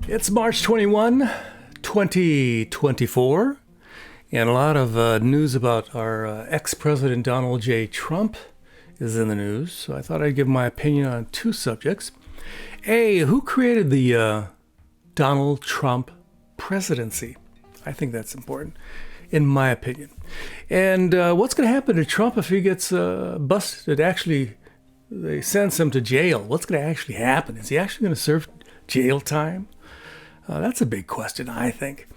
It's March 21, 2024, and a lot of news about our ex-president Donald J. Trump is in the news, so I thought I'd give my opinion on two subjects. A, who created the Donald Trump presidency? I think that's important, in my opinion. And what's going to happen to Trump if he gets busted? Actually, they sends him to jail. What's going to actually happen? Is he actually going to serve jail time? That's a big question, I think.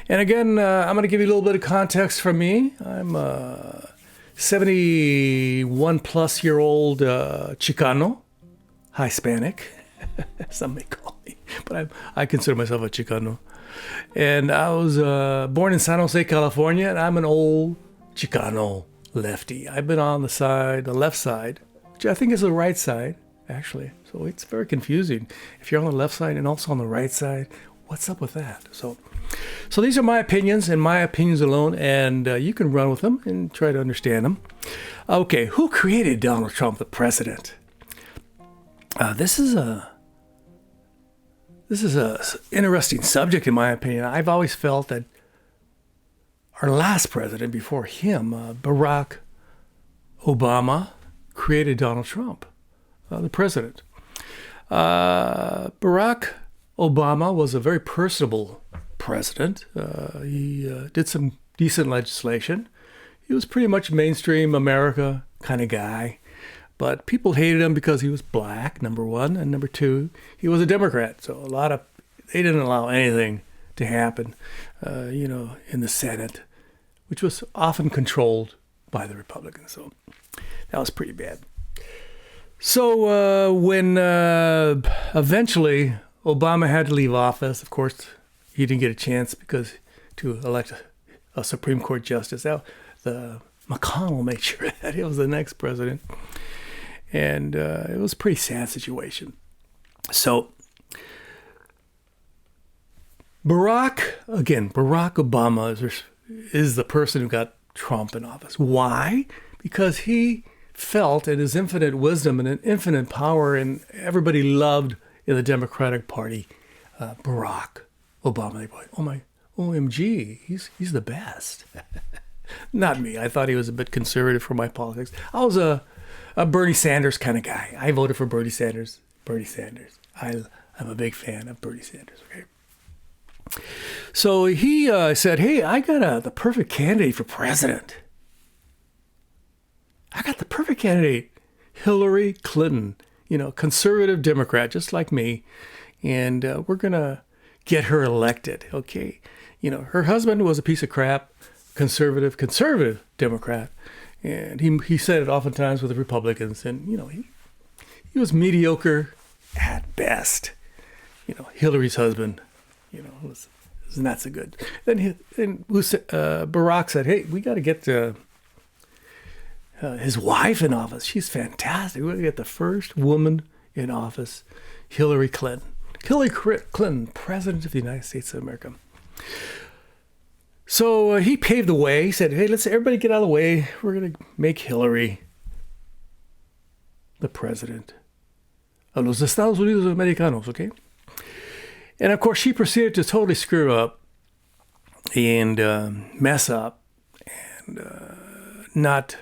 And again, I'm going to give you a little bit of context from me. I'm a 71-plus-year-old Chicano, Hispanic, some may call me, but I consider myself a Chicano. And I was born in San Jose, California, and I'm an old Chicano lefty. I've been on the left side, which I think is the right side, actually. So it's very confusing. If you're on the left side and also on the right side, what's up with that? So these are my opinions and my opinions alone, and you can run with them and try to understand them. Okay, who created Donald Trump, the president? This is a interesting subject, in my opinion. I've always felt that our last president before him, Barack Obama, created Donald Trump, the president. Barack Obama was a very personable president. He did some decent legislation. He was pretty much mainstream America kind of guy. But people hated him because he was black, number one. And number two, he was a Democrat. So they didn't allow anything to happen, in the Senate, which was often controlled by the Republicans. So that was pretty bad. So when eventually Obama had to leave office, of course, he didn't get a chance to elect a Supreme Court justice. The McConnell made sure that he was the next president. And it was a pretty sad situation. So Barack Obama is the person who got Trump in office. Why? Because he felt in his infinite wisdom and an infinite power, and everybody loved in the Democratic Party Barack Obama. They went, oh my, OMG, he's the best. Not me. I thought he was a bit conservative for my politics. I was a Bernie Sanders kind of guy. I voted for Bernie Sanders. I'm a big fan of Bernie Sanders. Okay. So he said, hey, I got the perfect candidate for president. I got the perfect candidate, Hillary Clinton, conservative Democrat, just like me. And we're going to get her elected. Okay. Her husband was a piece of crap, conservative Democrat. And he said it oftentimes with the Republicans. And, he was mediocre at best. Hillary's husband, was not so good. Then Barack said, hey, we got to get his wife in office. She's fantastic. We're going to get the first woman in office, Hillary Clinton. Hillary Clinton, President of the United States of America. So he paved the way. He said, hey, let's everybody get out of the way. We're going to make Hillary the president of los Estados Unidos Americanos, okay? And of course, she proceeded to totally screw up and mess up and not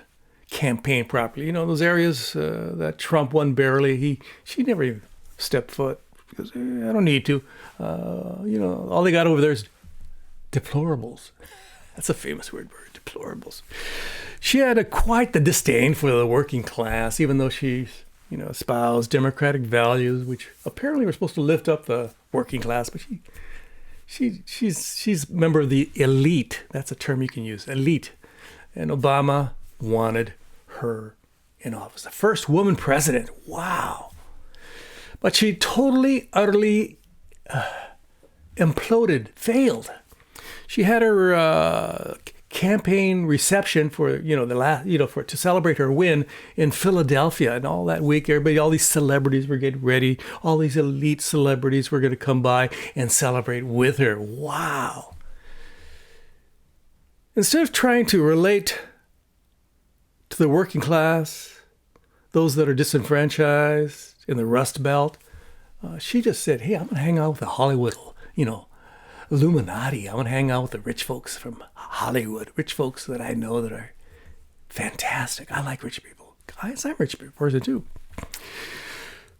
campaign properly. Those areas that Trump won barely, she never even stepped foot because I don't need to. All they got over there is deplorables. That's a famous word, deplorables. She had quite the disdain for the working class, even though she, espoused democratic values, which apparently were supposed to lift up the working class. But she's a member of the elite. That's a term you can use, elite. And Obama wanted her in office, the first woman president. Wow. But she totally, utterly imploded, failed. She had her campaign reception for to celebrate her win in Philadelphia, and all that week, all these celebrities were getting ready. All these elite celebrities were going to come by and celebrate with her. Wow! Instead of trying to relate to the working class, those that are disenfranchised in the Rust Belt, she just said, "Hey, I'm going to hang out with the Hollywood you know, Illuminati. I want to hang out with the rich folks from Hollywood, rich folks that I know that are fantastic. I like rich people. I'm a rich person too.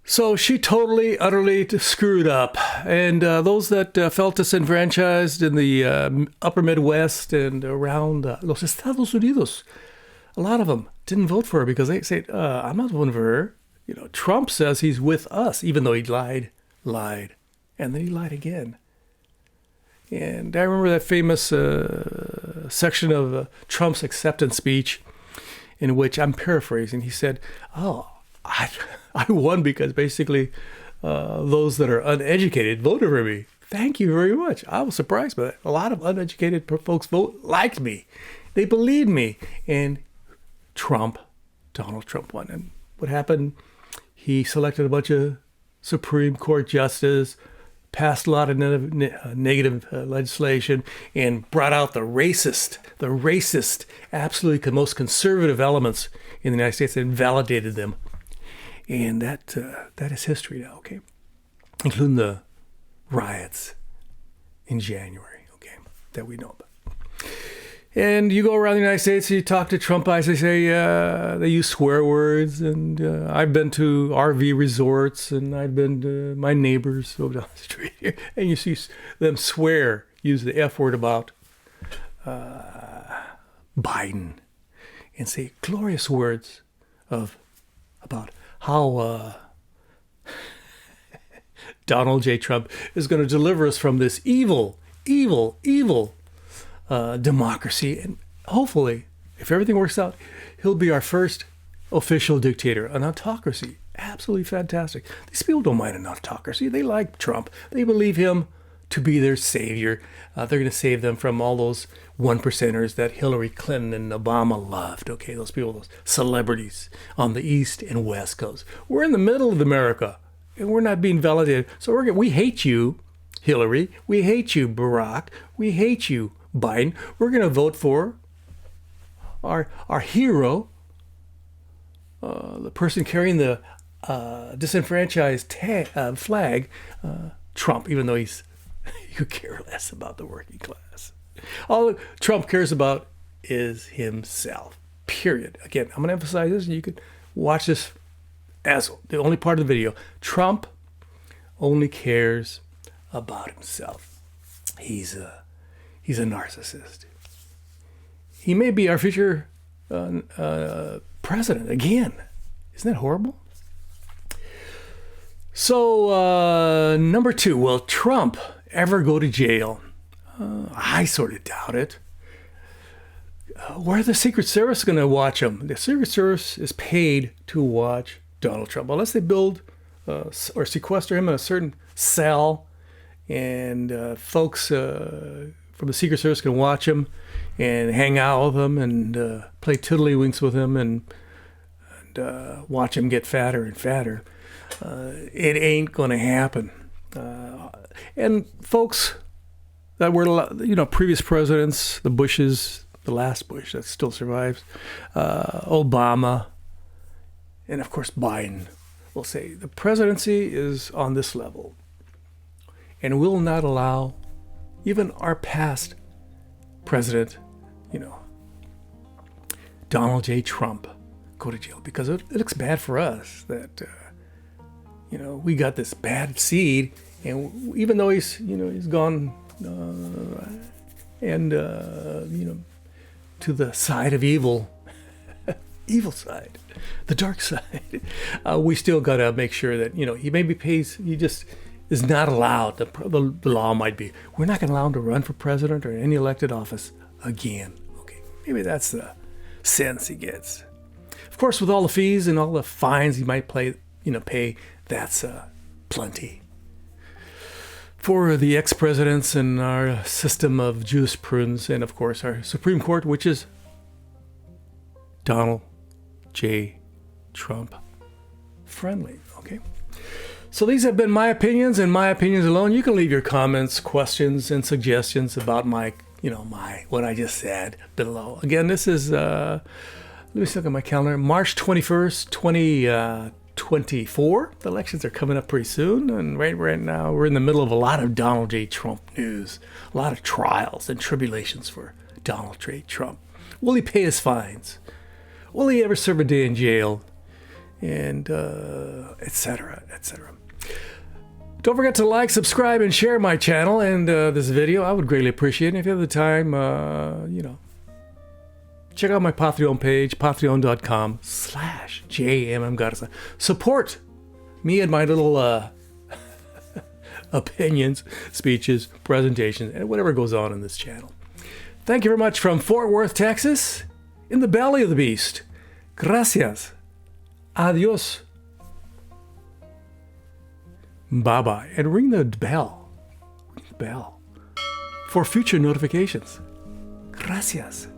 So she totally, utterly screwed up. And those that felt disenfranchised in the upper Midwest and around los Estados Unidos, a lot of them didn't vote for her because they said, I'm not voting for her. You know, Trump says he's with us, even though he lied, and then he lied again. And I remember that famous section of Trump's acceptance speech in which, I'm paraphrasing, he said, I won because basically those that are uneducated voted for me. Thank you very much. I was surprised by that. A lot of uneducated folks liked me. They believed me. And Donald Trump won. And what happened? He selected a bunch of Supreme Court justices, passed a lot of negative legislation, and brought out the racist, absolutely most conservative elements in the United States and validated them. And that is history now, okay? Including the riots in January, okay, that we know about. And you go around the United States, you talk to Trumpites, they say they use swear words. And I've been to RV resorts, and I've been to my neighbors over down the street here, and you see them use the F word about Biden, and say glorious words about how Donald J. Trump is going to deliver us from this evil democracy. And hopefully, if everything works out, he'll be our first official dictator, an autocracy. Absolutely fantastic. These people don't mind an autocracy. They like Trump. They believe him to be their savior. They're going to save them from all those one percenters that Hillary Clinton and Obama loved. Okay, those people, those celebrities on the East and West Coast. We're in the middle of America, and we're not being validated. So we hate you, Hillary. We hate you, Barack. We hate you, Biden. We're going to vote for our hero, the person carrying the disenfranchised flag, Trump, even though you care less about the working class. All Trump cares about is himself, period. Again, I'm going to emphasize this, and you can watch this as the only part of the video. Trump only cares about himself. He's a narcissist. He may be our future president again. Isn't that horrible? So, number 2, will Trump ever go to jail? I sort of doubt it. Where are the Secret Service going to watch him? The Secret Service is paid to watch Donald Trump. Unless they build or sequester him in a certain cell, and folks from the Secret Service can watch him and hang out with him and play tiddlywinks with him and watch him get fatter and fatter. It ain't going to happen. And folks that were, previous presidents, the Bushes, the last Bush that still survives, Obama, and of course Biden, will say the presidency is on this level, and will not allow even our past president, Donald J. Trump, go to jail, because it looks bad for us that we got this bad seed, and even though he's gone to the side of evil side, the dark side, we still got to make sure that he maybe pays. He just is not allowed. The law might be, we're not going to allow him to run for president or any elected office again. Okay, maybe that's the sense he gets. Of course, with all the fees and all the fines he might pay, that's plenty for the ex-presidents and our system of jurisprudence, and of course our Supreme Court, which is Donald J. Trump friendly. Okay, so these have been my opinions, and my opinions alone. You can leave your comments, questions, and suggestions about my what I just said below. Again, this is let me look at my calendar. March 21st, 2024. The elections are coming up pretty soon, and right now we're in the middle of a lot of Donald J. Trump news, a lot of trials and tribulations for Donald J. Trump. Will he pay his fines? Will he ever serve a day in jail? And etc., etc. Don't forget to like, subscribe, and share my channel and this video. I would greatly appreciate it. If you have the time, check out my Patreon page, patreon.com/JMMGarza. Support me and my little opinions, speeches, presentations, and whatever goes on in this channel. Thank you very much from Fort Worth, Texas, in the belly of the beast. Gracias. Adios. Bye-bye. And ring the bell. Ring the bell for future notifications. Gracias.